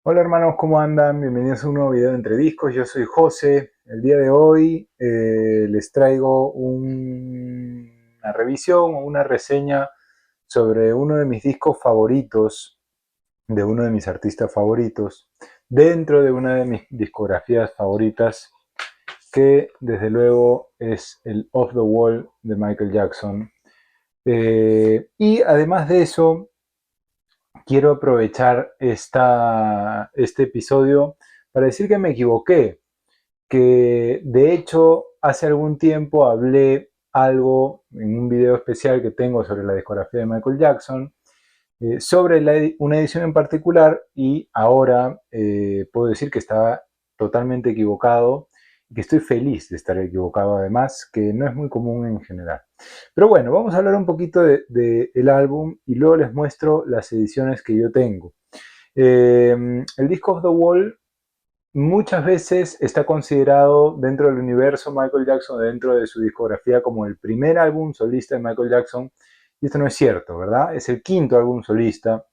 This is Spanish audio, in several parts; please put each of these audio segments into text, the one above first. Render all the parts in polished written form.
Hola hermanos, ¿cómo andan? Bienvenidos a un nuevo video de Entre Discos. Yo soy José. El día de hoy les traigo una revisión o una reseña sobre uno de mis discos favoritos, de uno de mis artistas favoritos, dentro de una de mis discografías favoritas, que desde luego es el Off the Wall de Michael Jackson. Y además de eso, quiero aprovechar este episodio para decir que me equivoqué, que de hecho hace algún tiempo hablé algo en un video especial que tengo sobre la discografía de Michael Jackson, sobre una edición en particular, y ahora puedo decir que estaba totalmente equivocado y que estoy feliz de estar equivocado, además, que no es muy común en general. Pero bueno, vamos a hablar un poquito del álbum y luego les muestro las ediciones que yo tengo. El disco of the Wall muchas veces está considerado dentro del universo Michael Jackson, dentro de su discografía, como el primer álbum solista de Michael Jackson, y esto no es cierto, ¿verdad? Es el quinto álbum solista,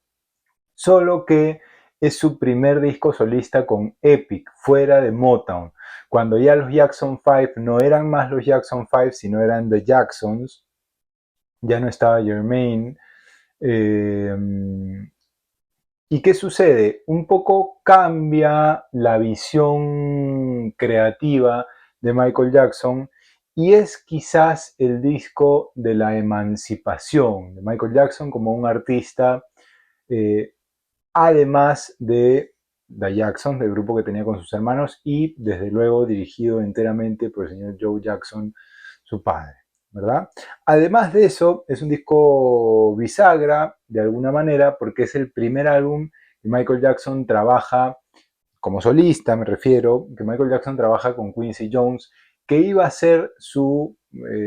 solo que es su primer disco solista con Epic, fuera de Motown, cuando ya los Jackson 5 no eran más los Jackson 5, sino eran The Jacksons. Ya no estaba Jermaine. eh, ¿Y qué sucede? Un poco cambia la visión creativa de Michael Jackson, y es quizás el disco de la emancipación de Michael Jackson como un artista, eh, además de The Jacksons, del grupo que tenía con sus hermanos, y desde luego dirigido enteramente por el señor Joe Jackson, su padre, ¿verdad? Además de eso, es un disco bisagra, de alguna manera, porque es el primer álbum que Michael Jackson trabaja como solista, me refiero, que Michael Jackson trabaja con Quincy Jones, que iba a ser su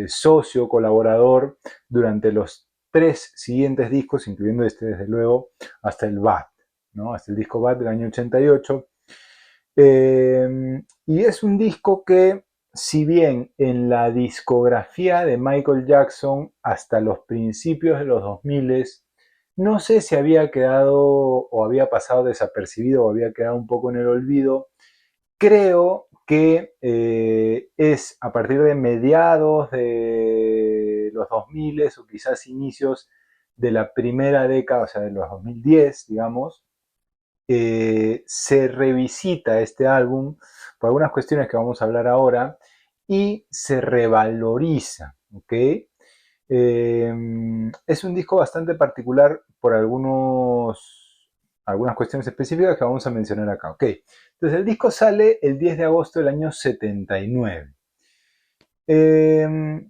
socio, colaborador, durante los 3 siguientes discos, incluyendo este desde luego, hasta el Bad, ¿no? Hasta el disco Bad del año 88. Y es un disco que, si bien en la discografía de Michael Jackson hasta los principios de los 2000, no sé si había quedado o había pasado desapercibido o había quedado un poco en el olvido, creo que es a partir de mediados de los 2000 o quizás inicios de la primera década, o sea, de los 2010, digamos, se revisita este álbum por algunas cuestiones que vamos a hablar ahora y se revaloriza, ¿ok? Es un disco bastante particular por algunas cuestiones específicas que vamos a mencionar acá, ¿ok? Entonces el disco sale el 10 de agosto del año 79. Eh,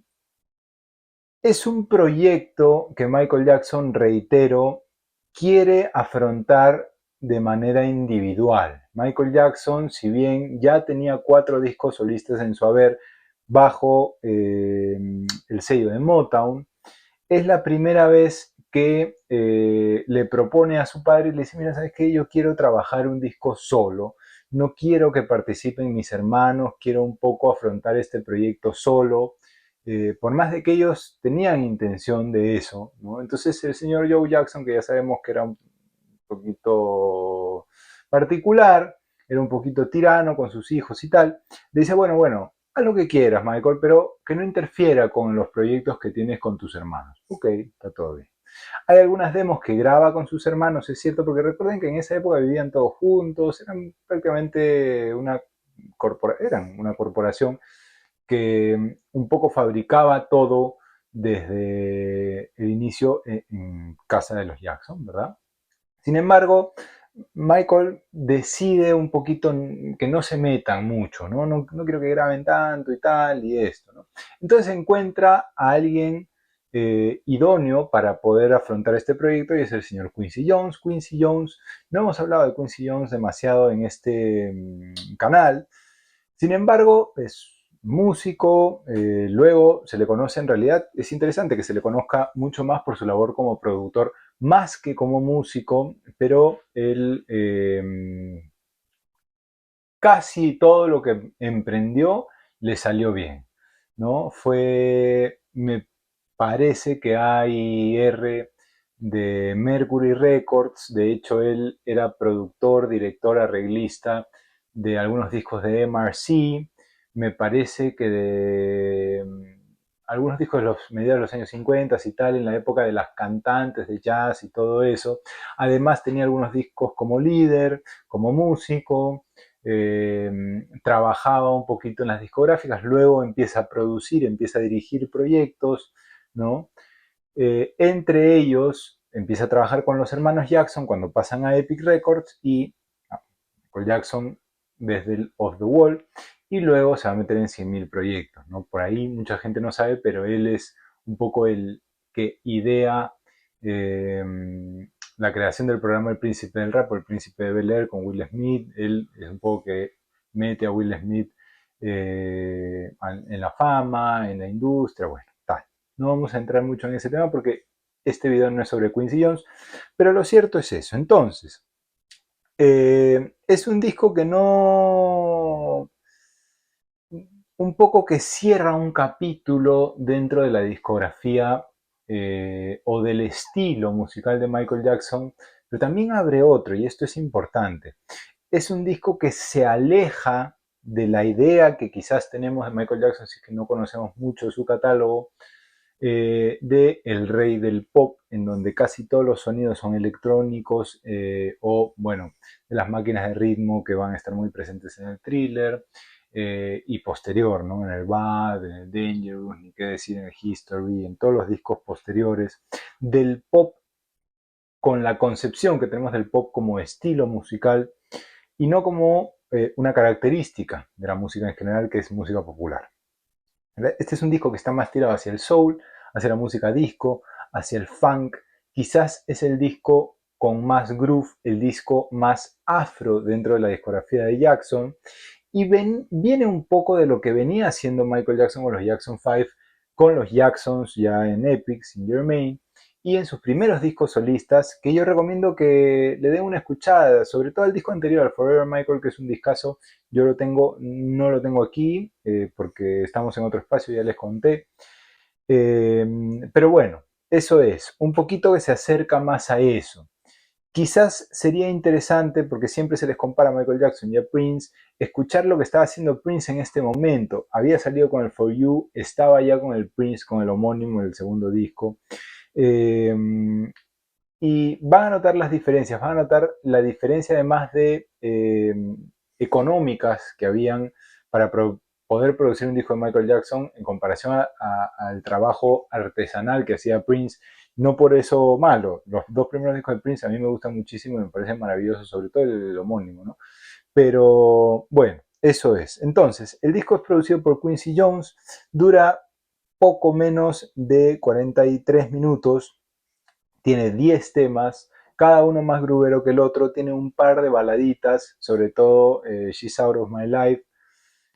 es un proyecto que Michael Jackson, reitero, quiere afrontar de manera individual. Michael Jackson, si bien ya tenía 4 discos solistas en su haber bajo el sello de Motown, es la primera vez que le propone a su padre y le dice: mira, ¿sabes qué? Yo quiero trabajar un disco solo, no quiero que participen mis hermanos, quiero un poco afrontar este proyecto solo, por más de que ellos tenían intención de eso, ¿no? Entonces el señor Joe Jackson, que ya sabemos que era un poquito particular, era un poquito tirano con sus hijos y tal, le dice: bueno, haz lo que quieras, Michael, pero que no interfiera con los proyectos que tienes con tus hermanos. Ok, está todo bien. Hay algunas demos que graba con sus hermanos, es cierto, porque recuerden que en esa época vivían todos juntos, eran prácticamente eran una corporación que un poco fabricaba todo desde el inicio en casa de los Jackson, ¿verdad? Sin embargo, Michael decide un poquito que no se metan mucho, ¿no? No quiero que graben tanto y tal y esto, ¿no? Entonces encuentra a alguien idóneo para poder afrontar este proyecto, y es el señor Quincy Jones. Quincy Jones, no hemos hablado de Quincy Jones demasiado en este canal. Sin embargo, es músico, luego se le conoce, en realidad es interesante que se le conozca mucho más por su labor como productor, más que como músico, pero él casi todo lo que emprendió le salió bien, ¿no? Me parece que A&R de Mercury Records. De hecho, él era productor, director, arreglista de algunos discos de MRC. Me parece que de algunos discos de los mediados de los años 50 y tal, en la época de las cantantes de jazz y todo eso. Además tenía algunos discos como líder, como músico. Trabajaba un poquito en las discográficas, luego empieza a producir, empieza a dirigir proyectos, ¿no? Entre ellos empieza a trabajar con los hermanos Jackson cuando pasan a Epic Records y Michael Jackson desde el Off the Wall, y luego se va a meter en 100.000 proyectos, ¿no? Por ahí mucha gente no sabe, pero él es un poco el que idea eh, la creación del programa El Príncipe del Rap o El Príncipe de Bel-Air con Will Smith. Él es un poco que mete a Will Smith en la fama, en la industria, bueno, tal. No vamos a entrar mucho en ese tema porque este video no es sobre Quincy Jones, pero lo cierto es eso. Entonces, es un disco que no, un poco que cierra un capítulo dentro de la discografía o del estilo musical de Michael Jackson, pero también abre otro, y esto es importante. Es un disco que se aleja de la idea que quizás tenemos de Michael Jackson, si es que no conocemos mucho su catálogo, de el rey del pop, en donde casi todos los sonidos son electrónicos o, bueno, de las máquinas de ritmo que van a estar muy presentes en el Thriller y posterior, ¿no? En el Bad, en el Dangerous, ni qué decir en el History, en todos los discos posteriores, del pop con la concepción que tenemos del pop como estilo musical y no como una característica de la música en general, que es música popular. Este es un disco que está más tirado hacia el soul, hacia la música disco, hacia el funk. Quizás es el disco con más groove, el disco más afro dentro de la discografía de Jackson. Y viene un poco de lo que venía haciendo Michael Jackson con los Jackson 5, con los Jacksons ya en Epic, Saint Germain, y en sus primeros discos solistas, que yo recomiendo que le den una escuchada, sobre todo el disco anterior, al Forever Michael, que es un discazo. Yo lo tengo, no lo tengo aquí, porque estamos en otro espacio, ya les conté. Pero bueno, eso es, un poquito que se acerca más a eso. Quizás sería interesante, porque siempre se les compara a Michael Jackson y a Prince, escuchar lo que estaba haciendo Prince en este momento. Había salido con el For You, estaba ya con el Prince, con el homónimo, el segundo disco. Eh, y van a notar las diferencias, van a notar la diferencia además de económicas que habían para poder producir un disco de Michael Jackson en comparación al trabajo artesanal que hacía Prince. No por eso malo, los dos primeros discos de Prince a mí me gustan muchísimo y me parecen maravillosos, sobre todo el homónimo, ¿no? Pero bueno, eso es. Entonces, el disco es producido por Quincy Jones, dura poco menos de 43 minutos, tiene 10 temas, cada uno más grubero que el otro, tiene un par de baladitas, sobre todo She's Out of My Life,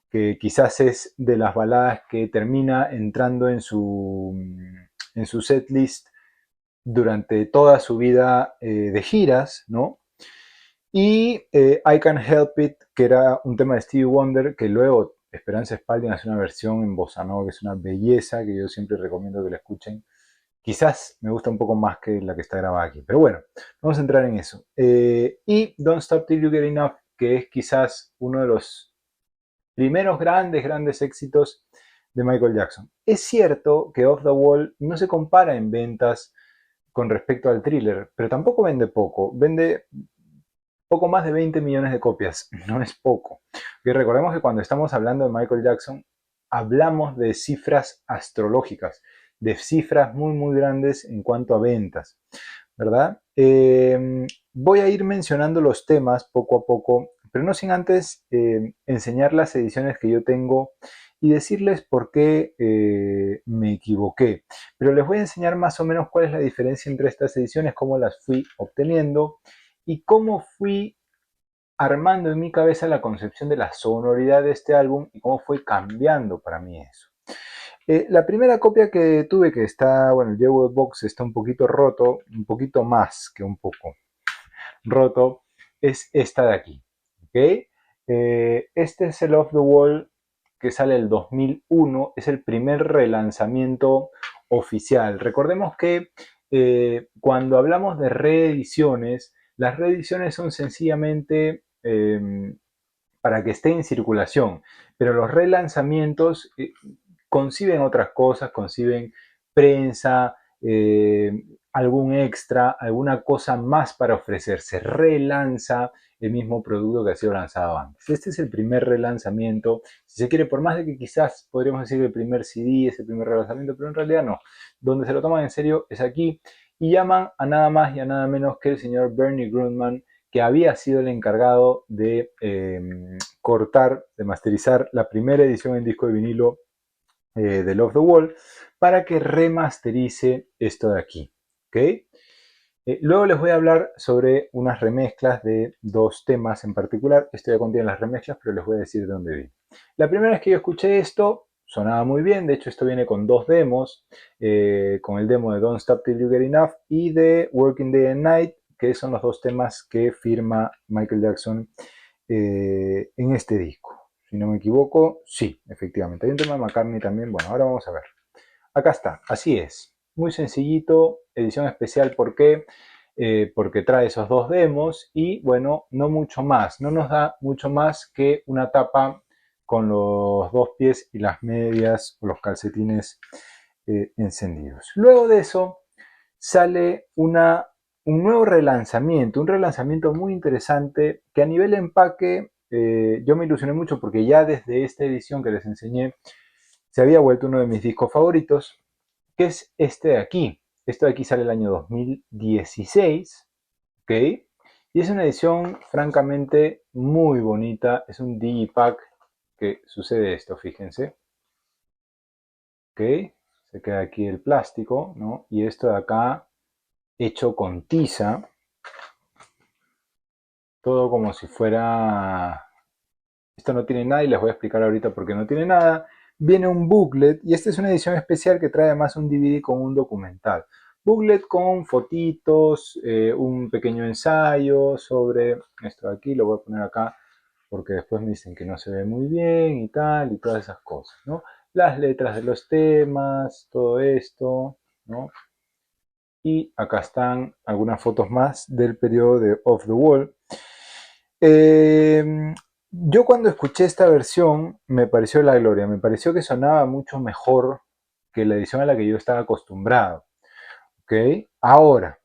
que quizás es de las baladas que termina entrando en su setlist durante toda su vida de giras, ¿no? Y I Can't Help It, que era un tema de Stevie Wonder, que luego Esperanza Spalding hace una versión en bossa nova, que es una belleza, que yo siempre recomiendo que la escuchen. Quizás me gusta un poco más que la que está grabada aquí, pero bueno, vamos a entrar en eso. Y Don't Stop Till You Get Enough, que es quizás uno de los primeros grandes éxitos de Michael Jackson. Es cierto que Off the Wall no se compara en ventas con respecto al Thriller, pero tampoco vende poco, vende poco más de 20 millones de copias, no es poco. Y recordemos que cuando estamos hablando de Michael Jackson, hablamos de cifras astrológicas, de cifras muy grandes en cuanto a ventas, ¿verdad? Voy a ir mencionando los temas poco a poco, pero no sin antes enseñar las ediciones que yo tengo y decirles por qué me equivoqué. Pero les voy a enseñar más o menos cuál es la diferencia entre estas ediciones, cómo las fui obteniendo y cómo fui armando en mi cabeza la concepción de la sonoridad de este álbum y cómo fue cambiando para mí eso. La primera copia que tuve, que está, bueno, el Jewel Box está un poquito roto, un poquito más que un poco roto, es esta de aquí. ¿Okay? Este es el Off the Wall que sale el 2001, es el primer relanzamiento oficial. Recordemos que cuando hablamos de reediciones, las reediciones son sencillamente para que esté en circulación, pero los relanzamientos conciben otras cosas, conciben prensa, algún extra, alguna cosa más para ofrecer. Se relanza el mismo producto que ha sido lanzado antes. Este es el primer relanzamiento. Si se quiere, por más de que quizás podríamos decir que el primer CD es el primer relanzamiento, pero en realidad no. Donde se lo toman en serio es aquí y llaman a nada más y a nada menos que el señor Bernie Grundman, que había sido el encargado de cortar, de masterizar la primera edición en disco de vinilo de Love the Wall, para que remasterice esto de aquí. ¿Okay? Luego les voy a hablar sobre unas remezclas de dos temas en particular. Esto ya contiene las remezclas, pero les voy a decir de dónde viene. La primera vez que yo escuché esto, sonaba muy bien. De hecho, esto viene con dos demos, con el demo de Don't Stop Till You Get Enough y de Working Day and Night, que son los dos temas que firma Michael Jackson en este disco. Si no me equivoco, sí, efectivamente. Hay un tema de McCartney también. Bueno, ahora vamos a ver. Acá está, así es. Muy sencillito, edición especial, ¿por qué? Porque trae esos dos demos y bueno, no mucho más. No nos da mucho más que una tapa con los dos pies y las medias o los calcetines encendidos. Luego de eso sale un nuevo relanzamiento, un relanzamiento muy interesante que a nivel empaque yo me ilusioné mucho porque ya desde esta edición que les enseñé se había vuelto uno de mis discos favoritos, que es este de aquí. Este de aquí sale el año 2016, ¿ok? Y es una edición francamente muy bonita, es un digipack que sucede esto, fíjense, ¿ok? Se queda aquí el plástico, ¿no? Y esto de acá hecho con tiza, todo como si fuera... Esto no tiene nada y les voy a explicar ahorita por qué no tiene nada. Viene un booklet y esta es una edición especial que trae además un DVD con un documental. Booklet con fotitos, un pequeño ensayo sobre esto de aquí, lo voy a poner acá porque después me dicen que no se ve muy bien y tal y todas esas cosas, ¿no? Las letras de los temas, todo esto, ¿no? Y acá están algunas fotos más del periodo de Off the Wall. Yo cuando escuché esta versión me pareció la gloria, me pareció que sonaba mucho mejor que la edición a la que yo estaba acostumbrado. ¿Ok? Ahora,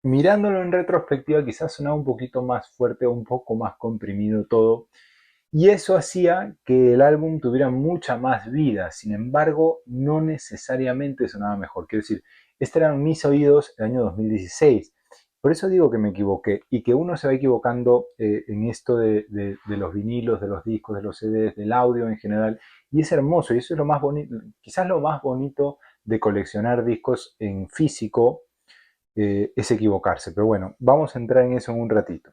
mirándolo en retrospectiva, quizás sonaba un poquito más fuerte, un poco más comprimido todo, y eso hacía que el álbum tuviera mucha más vida. Sin embargo, no necesariamente sonaba mejor. Quiero decir, estos eran mis oídos el año 2016. Por eso digo que me equivoqué y que uno se va equivocando en esto de los vinilos, de los discos, de los CDs, del audio en general. Y es hermoso y eso es lo más bonito, quizás lo más bonito de coleccionar discos en físico es equivocarse. Pero bueno, vamos a entrar en eso en un ratito.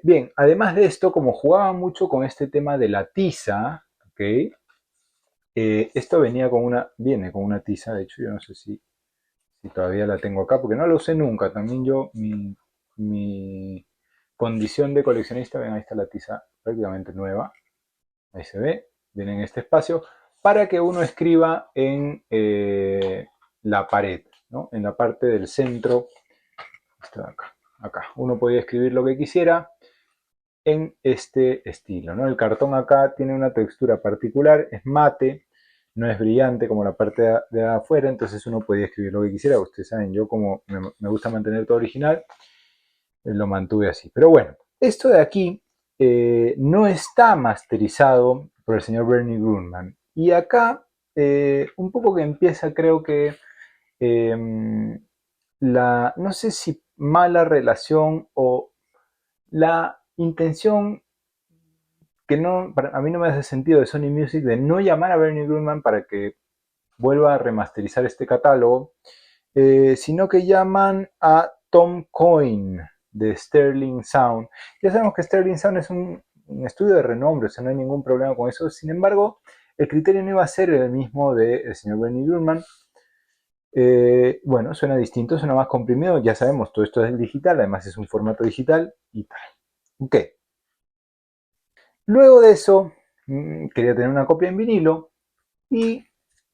Bien, además de esto, como jugaba mucho con este tema de la tiza, ¿ok? Esto viene con una tiza, de hecho yo no sé si todavía la tengo acá, porque no la usé nunca. También yo, mi condición de coleccionista, ven, ahí está la tiza prácticamente nueva, ahí se ve, viene en este espacio, para que uno escriba en la pared, ¿no? En la parte del centro, está acá. Uno podía escribir lo que quisiera en este estilo, ¿no? El cartón acá tiene una textura particular, es mate, no es brillante como la parte de afuera, entonces uno podía escribir lo que quisiera. Ustedes saben, yo como me gusta mantener todo original, lo mantuve así. Pero bueno, esto de aquí no está masterizado por el señor Bernie Grundman. Y acá, un poco que empieza, creo que, no sé si mala relación o la intención que no, a mí no me hace sentido de Sony Music de no llamar a Bernie Grundman para que vuelva a remasterizar este catálogo, sino que llaman a Tom Coyne de Sterling Sound. Ya sabemos que Sterling Sound es un estudio de renombre, o sea, no hay ningún problema con eso. Sin embargo, el criterio no iba a ser el mismo del señor Bernie Grundman. Bueno, suena distinto, suena más comprimido, ya sabemos, todo esto es digital, además es un formato digital y tal. Ok. Luego de eso, quería tener una copia en vinilo y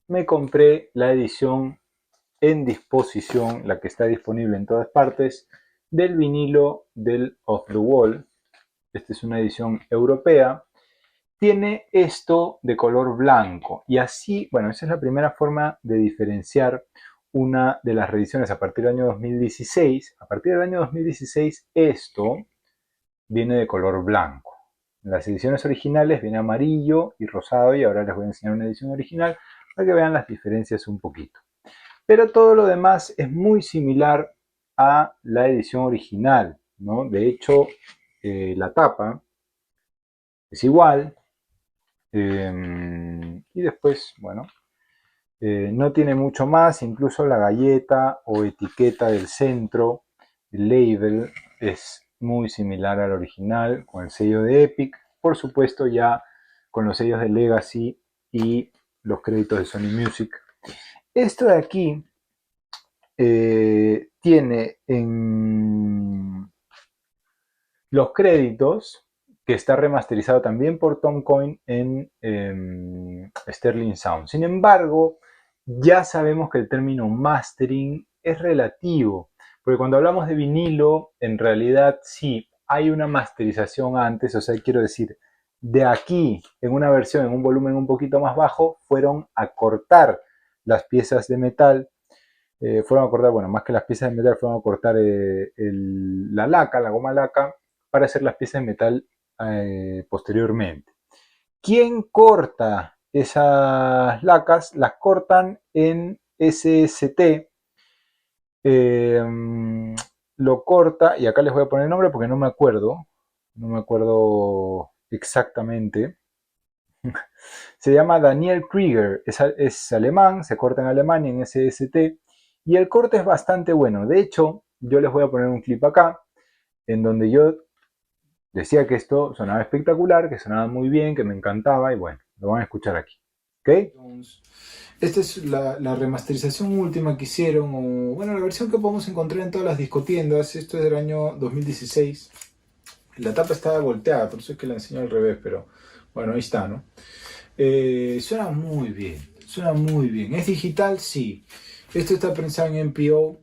me compré la edición en disposición, la que está disponible en todas partes, del vinilo del Off the Wall. Esta es una edición europea. Tiene esto de color blanco y así, bueno, esa es la primera forma de diferenciar una de las reediciones a partir del año 2016. A partir del año 2016 esto viene de color blanco. En las ediciones originales viene amarillo y rosado y ahora les voy a enseñar una edición original para que vean las diferencias un poquito. Pero todo lo demás es muy similar a la edición original, ¿no? De hecho, la tapa es igual. Y después, bueno, no tiene mucho más, incluso la galleta o etiqueta del centro, el label, es muy similar al original, con el sello de Epic, por supuesto ya con los sellos de Legacy y los créditos de Sony Music. Esto de aquí tiene en los créditos, que está remasterizado también por Tom Coyne en Sterling Sound. Sin embargo, ya sabemos que el término mastering es relativo, porque cuando hablamos de vinilo, en realidad sí, hay una masterización antes, o sea, quiero decir, de aquí, en una versión, en un volumen un poquito más bajo, fueron a cortar las piezas de metal, fueron a cortar, bueno, más que las piezas de metal, fueron a cortar la laca, la goma laca, para hacer las piezas de metal posteriormente. ¿Quién corta esas lacas? Las cortan en SST. Lo corta, y acá les voy a poner el nombre porque no me acuerdo exactamente. Se llama Daniel Krieger, es alemán, se corta en Alemania en SST y el corte es bastante bueno. De hecho, yo les voy a poner un clip acá en donde yo decía que esto sonaba espectacular, que sonaba muy bien, que me encantaba y bueno, lo van a escuchar aquí. ¿Ok? Esta es la remasterización última que hicieron, o bueno, la versión que podemos encontrar en todas las discotiendas. Esto es del año 2016. La tapa está volteada, por eso es que la enseño al revés, pero bueno, ahí está, ¿no? Suena muy bien, suena muy bien. ¿Es digital? Sí. Esto está pensado en MPO.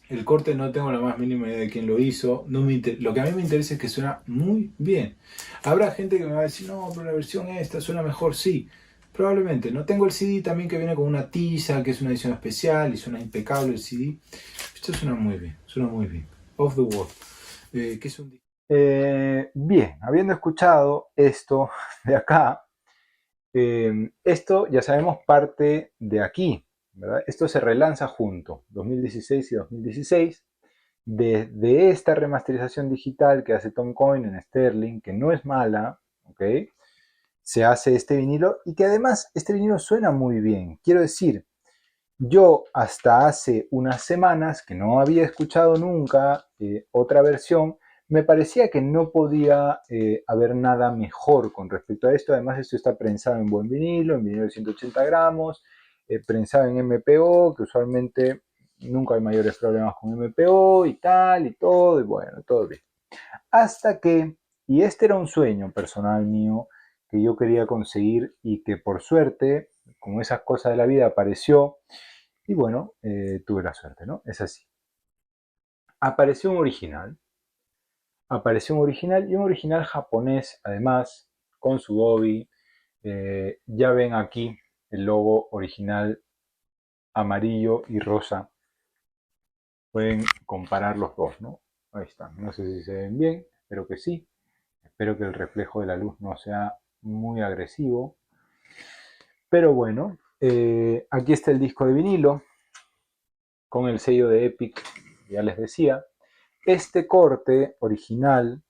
El corte no tengo la más mínima idea de quién lo hizo. No lo que a mí me interesa es que suena muy bien. Habrá gente que me va a decir, no, pero la versión esta suena mejor. Sí, probablemente. No tengo el CD también que viene con una tiza, que es una edición especial y suena impecable el CD. Esto suena muy bien, suena muy bien. Off the Wall. ¿Qué es un... bien, habiendo escuchado esto de acá, esto ya sabemos parte de aquí, ¿verdad? Esto se relanza junto, 2016 y 2016, de esta remasterización digital que hace Tom Coyne en Sterling, que no es mala, ¿ok? Se hace este vinilo y que además este vinilo suena muy bien. Quiero decir, yo hasta hace unas semanas que no había escuchado nunca otra versión, me parecía que no podía haber nada mejor con respecto a esto. Además, esto está prensado en buen vinilo, en vinilo de 180 gramos, prensado en MPO, que usualmente nunca hay mayores problemas con MPO y tal y todo, y bueno, todo bien. Hasta que, y este era un sueño personal mío que yo quería conseguir y que por suerte, con esas cosas de la vida, apareció. Y bueno, tuve la suerte, ¿no? Es así. Apareció un original. Apareció un original y un original japonés, además, con su Dobby. Ya ven aquí el logo original amarillo y rosa. Pueden comparar los dos, ¿no? Ahí están. No sé si se ven bien, espero que sí. Espero que el reflejo de la luz no sea muy agresivo. Pero bueno, aquí está el disco de vinilo con el sello de Epic, ya les decía. Este corte original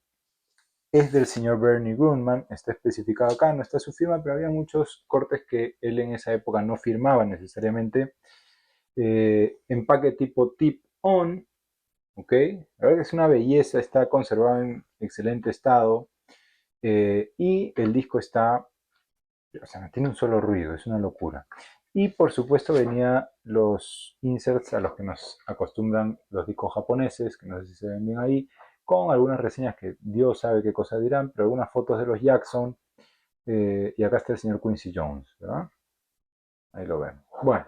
es del señor Bernie Grundman, está especificado acá, no está su firma, pero había muchos cortes que él en esa época no firmaba necesariamente. Empaque tipo tip-on, ¿ok? La verdad que es una belleza, está conservado en excelente estado y el disco está, o sea, no tiene un solo ruido, es una locura. Y por supuesto venía los inserts a los que nos acostumbran los discos japoneses, que no sé si se ven bien ahí, con algunas reseñas que Dios sabe qué cosas dirán, pero algunas fotos de los Jackson, y acá está el señor Quincy Jones, ¿verdad? Ahí lo ven. Bueno,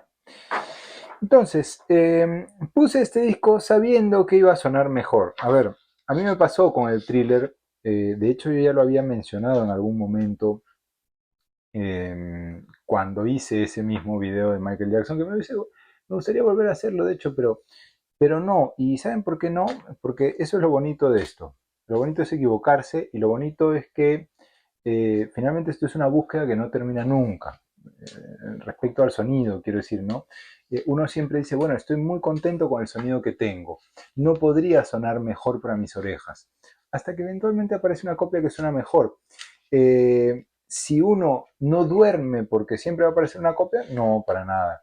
Entonces, puse este disco sabiendo que iba a sonar mejor. A ver, a mí me pasó con el Thriller, de hecho yo ya lo había mencionado en algún momento cuando hice ese mismo video de Michael Jackson, que me gustaría volver a hacerlo, de hecho, pero no. ¿Y saben por qué no? Porque eso es lo bonito de esto. Lo bonito es equivocarse y lo bonito es que finalmente esto es una búsqueda que no termina nunca. Respecto al sonido, quiero decir, ¿no? Uno siempre dice, bueno, estoy muy contento con el sonido que tengo. No podría sonar mejor para mis orejas. Hasta que eventualmente aparece una copia que suena mejor. Si uno no duerme porque siempre va a aparecer una copia, no, para nada.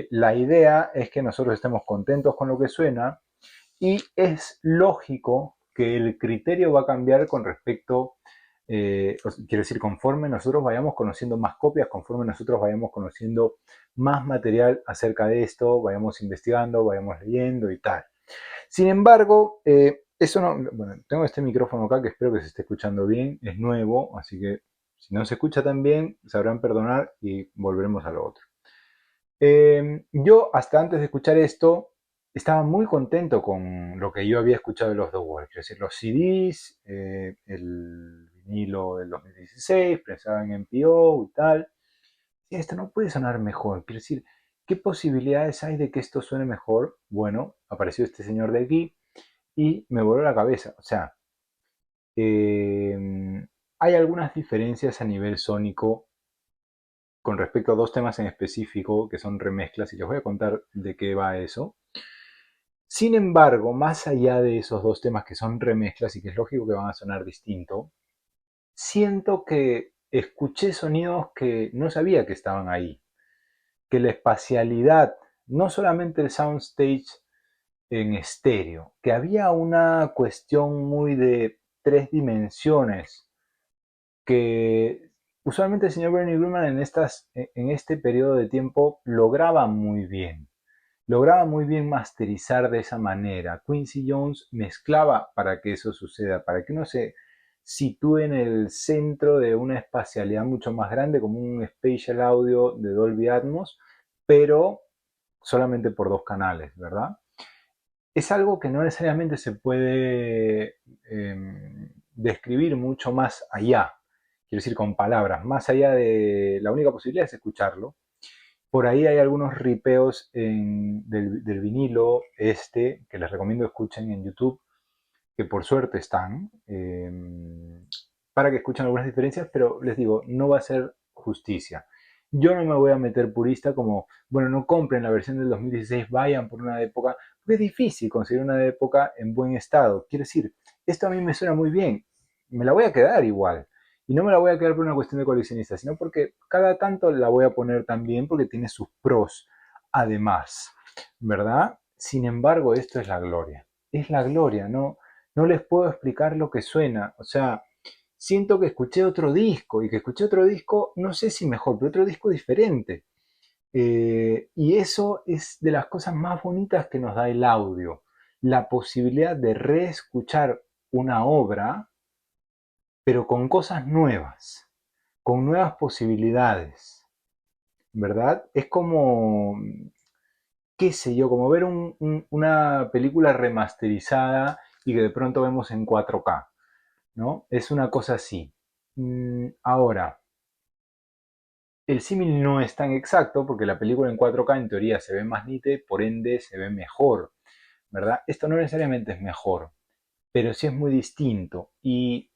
La idea es que nosotros estemos contentos con lo que suena y es lógico que el criterio va a cambiar con respecto, quiero decir, conforme nosotros vayamos conociendo más copias, conforme nosotros vayamos conociendo más material acerca de esto, vayamos investigando, vayamos leyendo y tal. Sin embargo, eso no, bueno, tengo este micrófono acá que espero que se esté escuchando bien, es nuevo, así que si no se escucha tan bien, sabrán perdonar y volveremos a lo otro. Yo hasta antes de escuchar esto estaba muy contento con lo que yo había escuchado de los The Wall, es decir, los CDs, el vinilo del 2016, pensaba en MPO y tal. Y esto no puede sonar mejor, quiero decir, ¿qué posibilidades hay de que esto suene mejor? Bueno, apareció este señor de aquí y me voló la cabeza. O sea, hay algunas diferencias a nivel sónico con respecto a dos temas en específico que son remezclas y les voy a contar de qué va eso. Sin embargo, más allá de esos dos temas que son remezclas y que es lógico que van a sonar distinto, siento que escuché sonidos que no sabía que estaban ahí, que la espacialidad, no solamente el soundstage en estéreo, que había una cuestión muy de tres dimensiones que usualmente el señor Bernie Grumman en este periodo de tiempo lograba muy bien. Lograba muy bien masterizar de esa manera. Quincy Jones mezclaba para que eso suceda, para que uno se sitúe en el centro de una espacialidad mucho más grande, como un spatial audio de Dolby Atmos, pero solamente por dos canales, ¿verdad? Es algo que no necesariamente se puede describir mucho más allá, quiero decir con palabras, más allá de la única posibilidad es escucharlo. Por ahí hay algunos ripeos del vinilo que les recomiendo escuchen en YouTube, que por suerte están, para que escuchen algunas diferencias, pero les digo, no va a ser justicia. Yo no me voy a meter purista como, bueno, no compren la versión del 2016, vayan por una época, porque es difícil conseguir una época en buen estado. Quiero decir, esto a mí me suena muy bien, me la voy a quedar igual. Y no me la voy a quedar por una cuestión de coleccionista, sino porque cada tanto la voy a poner también porque tiene sus pros, además, ¿verdad? Sin embargo, esto es la gloria. Es la gloria, ¿no? No les puedo explicar lo que suena. O sea, siento que escuché otro disco y que escuché otro disco, no sé si mejor, pero otro disco diferente. Y eso es de las cosas más bonitas que nos da el audio. La posibilidad de reescuchar una obra, pero con cosas nuevas, con nuevas posibilidades, ¿verdad? Es como, qué sé yo, como ver una película remasterizada y que de pronto vemos en 4K. ¿No? Es una cosa así. Ahora, el símil no es tan exacto porque la película en 4K en teoría se ve más nítida, por ende se ve mejor, ¿verdad? Esto no necesariamente es mejor, pero sí es muy distinto y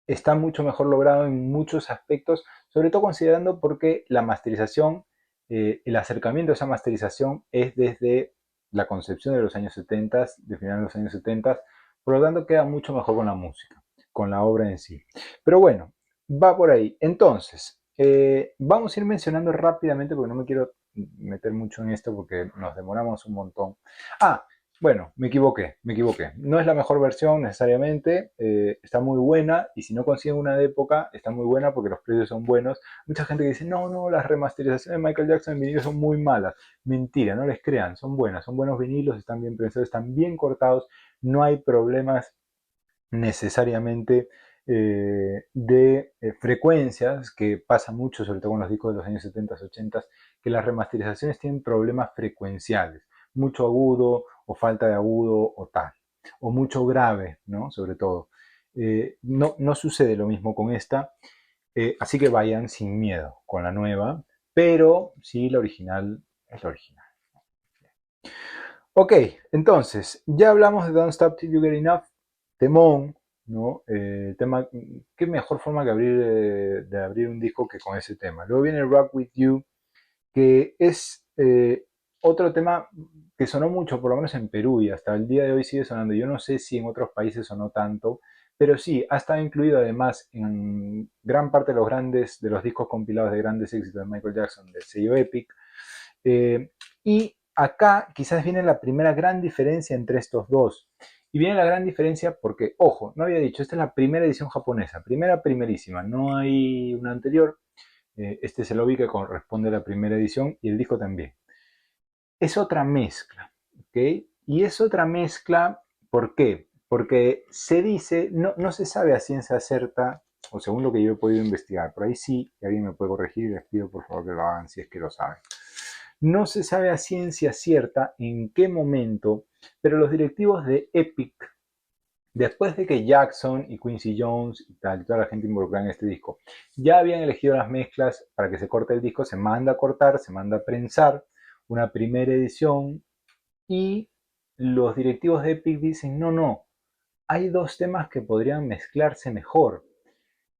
está mucho mejor logrado en muchos aspectos, sobre todo considerando porque la masterización, el acercamiento a esa masterización es desde la concepción de los años 70, de finales de los años 70, por lo tanto queda mucho mejor con la música, con la obra en sí. Pero bueno, va por ahí. Entonces, vamos a ir mencionando rápidamente, porque no me quiero meter mucho en esto porque nos demoramos un montón. Ah, bueno, me equivoqué, me equivoqué. No es la mejor versión necesariamente, está muy buena y si no consiguen una de época, está muy buena porque los precios son buenos. Mucha gente que dice, no, no, las remasterizaciones de Michael Jackson en vinilo son muy malas. Mentira, no les crean, son buenas, son buenos vinilos, están bien prensados, están bien cortados, no hay problemas necesariamente frecuencias, que pasa mucho, sobre todo con los discos de los años 70, 80, que las remasterizaciones tienen problemas frecuenciales, mucho agudo o falta de agudo o tal, o mucho grave, ¿no? Sobre todo. No sucede lo mismo con esta, así que vayan sin miedo con la nueva, pero sí la original es la original. Ok, entonces, ya hablamos de Don't Stop Till You Get Enough, temón, ¿no? Tema, qué mejor forma que de abrir un disco que con ese tema. Luego viene Rock With You, que es otro tema que sonó mucho, por lo menos en Perú, y hasta el día de hoy sigue sonando. Yo no sé si en otros países sonó tanto, pero sí, ha estado incluido además en gran parte de los discos compilados de grandes éxitos de Michael Jackson, del sello Epic. Y acá quizás viene la primera gran diferencia entre estos dos. Y viene la gran diferencia porque, ojo, no había dicho, esta es la primera edición japonesa, primerísima, no hay una anterior. Este es el obi que corresponde a la primera edición y el disco también. Es otra mezcla, ¿ok? Y es otra mezcla, ¿por qué? Porque se dice, no se sabe a ciencia cierta, o según lo que yo he podido investigar, por ahí sí, y alguien me puede corregir y les pido por favor que lo hagan si es que lo saben. No se sabe a ciencia cierta en qué momento, pero los directivos de Epic, después de que Jackson y Quincy Jones y tal, y toda la gente involucrada en este disco, ya habían elegido las mezclas para que se corte el disco, se manda a cortar, se manda a prensar una primera edición y los directivos de Epic dicen, no, hay dos temas que podrían mezclarse mejor.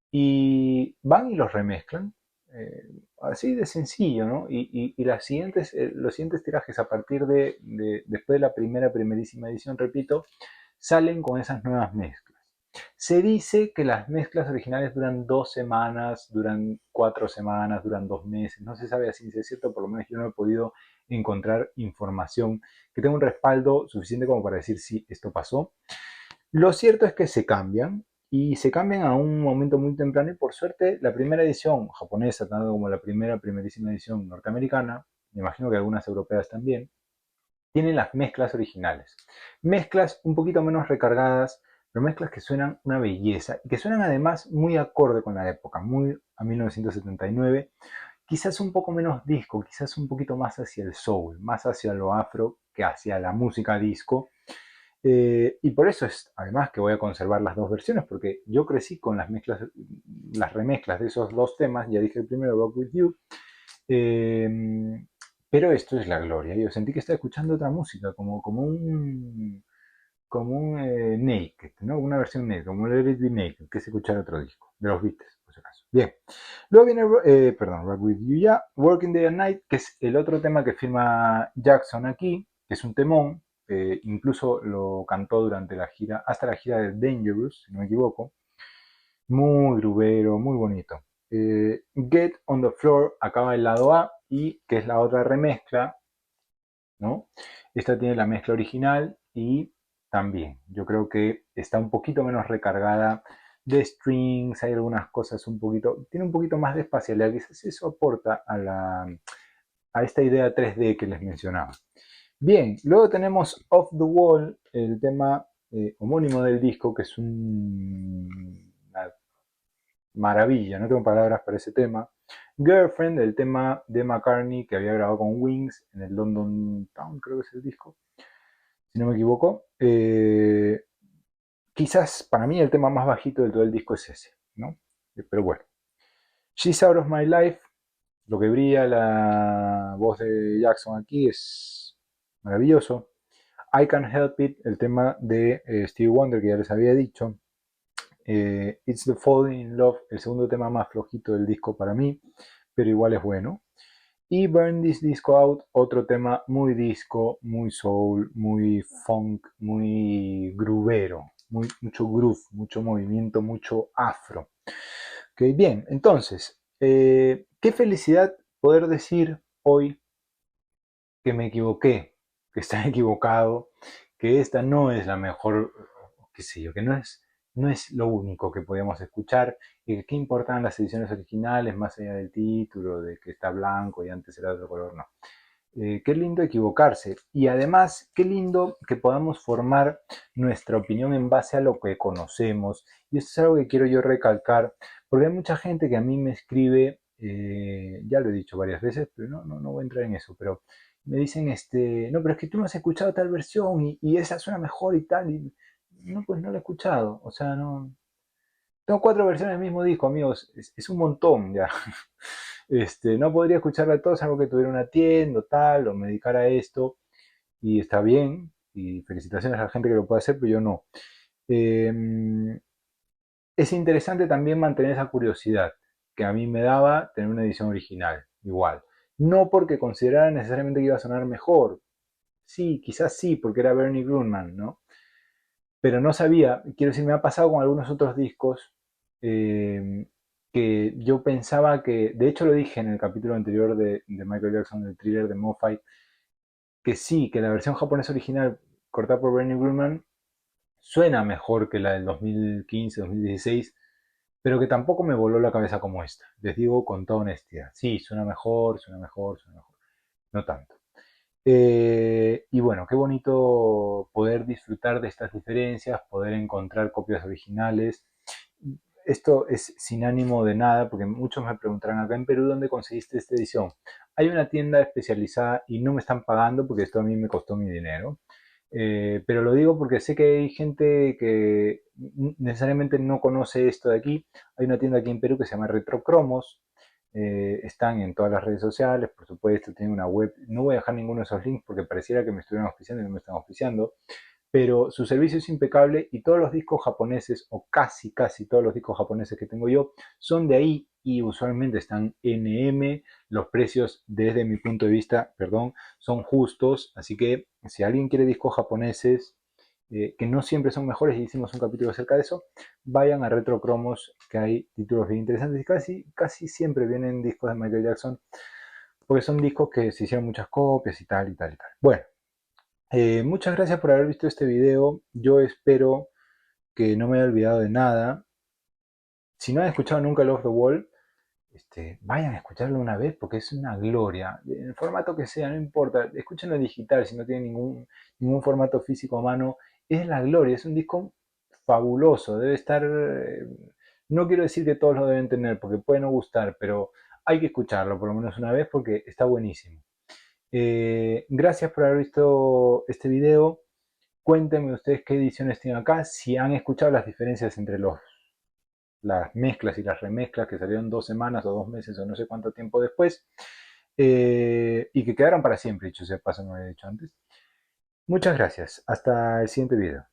Y van y los remezclan, así de sencillo, ¿no? Y los siguientes tirajes a partir después de la primerísima edición, repito, salen con esas nuevas mezclas. Se dice que las mezclas originales duran 2 semanas, duran 4 semanas, duran 2 meses, no se sabe a ciencia cierta, por lo menos yo no he podido encontrar información que tenga un respaldo suficiente como para decir si esto pasó. Lo cierto es que se cambian y se cambian a un momento muy temprano y por suerte la primera edición japonesa, tanto como la primerísima edición norteamericana, me imagino que algunas europeas también, tienen las mezclas originales. Mezclas un poquito menos recargadas, pero mezclas que suenan una belleza y que suenan además muy acorde con la época, muy a 1979, quizás un poco menos disco, quizás un poquito más hacia el soul, más hacia lo afro que hacia la música disco. Y por eso es además que voy a conservar las dos versiones, porque yo crecí con las remezclas de esos dos temas, ya dije el primero, Rock With You, eh, pero esto es la gloria. Yo sentí que estaba escuchando otra música, como un Naked, ¿no? Una versión Naked, como Let It Be Naked, que es escuchar otro disco, de los Beatles, por si acaso. Bien. Luego viene, Rock With You ya, Working Day and Night, que es el otro tema que firma Jackson aquí, que es un temón, incluso lo cantó durante la gira, hasta la gira de Dangerous, si no me equivoco. Muy grubero, muy bonito. Get on the Floor acaba el lado A y que es la otra remezcla, ¿no? Esta tiene la mezcla original y también, yo creo que está un poquito menos recargada de strings, hay algunas cosas tiene un poquito más de espacialidad, quizás eso aporta a esta idea 3D que les mencionaba. Bien, luego tenemos Off the Wall, el tema homónimo del disco, que es una maravilla, no tengo palabras para ese tema. Girlfriend, el tema de McCartney que había grabado con Wings en el London Town, creo que es el disco, si no me equivoco. Quizás para mí el tema más bajito de todo el disco es ese, ¿no? Pero bueno. She's Out of My Life, lo que brilla la voz de Jackson aquí es maravilloso. I Can't Help It, el tema de Stevie Wonder que ya les había dicho. It's the Falling in Love, el segundo tema más flojito del disco para mí, pero igual es bueno. Y Burn This Disco Out, otro tema muy disco, muy soul, muy funk, muy groovero, mucho groove, mucho movimiento, mucho afro. Ok, bien, entonces, qué felicidad poder decir hoy que me equivoqué, que está equivocado, que esta no es la mejor, qué sé yo, que no es lo único que podíamos escuchar y que qué importan las ediciones originales más allá del título, de que está blanco y antes era de otro color, no. Qué lindo equivocarse. Y además, qué lindo que podamos formar nuestra opinión en base a lo que conocemos. Y eso es algo que quiero yo recalcar, porque hay mucha gente que a mí me escribe, ya lo he dicho varias veces, pero no voy a entrar en eso, pero me dicen, no, pero es que tú no has escuchado tal versión y esa suena mejor y tal. Y, no, pues no la he escuchado. O sea, no. Tengo 4 versiones del mismo disco, amigos. Es un montón ya. No podría escucharla todos, algo que tuviera una tienda o tal, o me dedicara a esto, y está bien, y felicitaciones a la gente que lo puede hacer, pero yo no. Eh, es interesante también mantener esa curiosidad que a mí me daba tener una edición original, igual. No porque considerara necesariamente que iba a sonar mejor. Sí, quizás sí, porque era Bernie Grundman, ¿no? Pero no sabía, quiero decir, me ha pasado con algunos otros discos eh, que yo pensaba que, de hecho lo dije en el capítulo anterior de Michael Jackson, del thriller de MoFi, que sí, que la versión japonesa original cortada por Bernie Grunman suena mejor que la del 2015, 2016, pero que tampoco me voló la cabeza como esta. Les digo con toda honestidad. Sí, suena mejor, suena mejor, suena mejor. No tanto. Y bueno, qué bonito poder disfrutar de estas diferencias, poder encontrar copias originales. Esto es sin ánimo de nada, porque muchos me preguntarán acá en Perú dónde conseguiste esta edición. Hay una tienda especializada y no me están pagando porque esto a mí me costó mi dinero. Pero lo digo porque sé que hay gente que necesariamente no conoce esto de aquí. Hay una tienda aquí en Perú que se llama Retrocromos. Están en todas las redes sociales, por supuesto, tienen una web. No voy a dejar ninguno de esos links porque pareciera que me estuvieran auspiciando y no me están auspiciando, pero su servicio es impecable y todos los discos japoneses, o casi todos los discos japoneses que tengo yo, son de ahí y usualmente están NM. Los precios, desde mi punto de vista, perdón, son justos, así que si alguien quiere discos japoneses, que no siempre son mejores, y hicimos un capítulo acerca de eso, vayan a Retrocromos, que hay títulos bien interesantes y casi siempre vienen discos de Michael Jackson, porque son discos que se hicieron muchas copias y tal y tal y tal. Bueno, muchas gracias por haber visto este video. Yo espero que no me haya olvidado de nada. Si no han escuchado nunca Love the Wall, vayan a escucharlo una vez porque es una gloria. En el formato que sea, no importa. Escúchenlo en digital si no tienen ningún formato físico a mano. Es la gloria, es un disco fabuloso. Debe estar... no quiero decir que todos lo deben tener porque puede no gustar, pero hay que escucharlo por lo menos una vez porque está buenísimo. Gracias por haber visto este video. Cuéntenme ustedes qué ediciones tienen acá, si han escuchado las diferencias entre las mezclas y las remezclas que salieron 2 semanas o 2 meses o no sé cuánto tiempo después, y que quedaron para siempre, dicho sea paso, no lo he dicho antes. Muchas gracias. Hasta el siguiente video.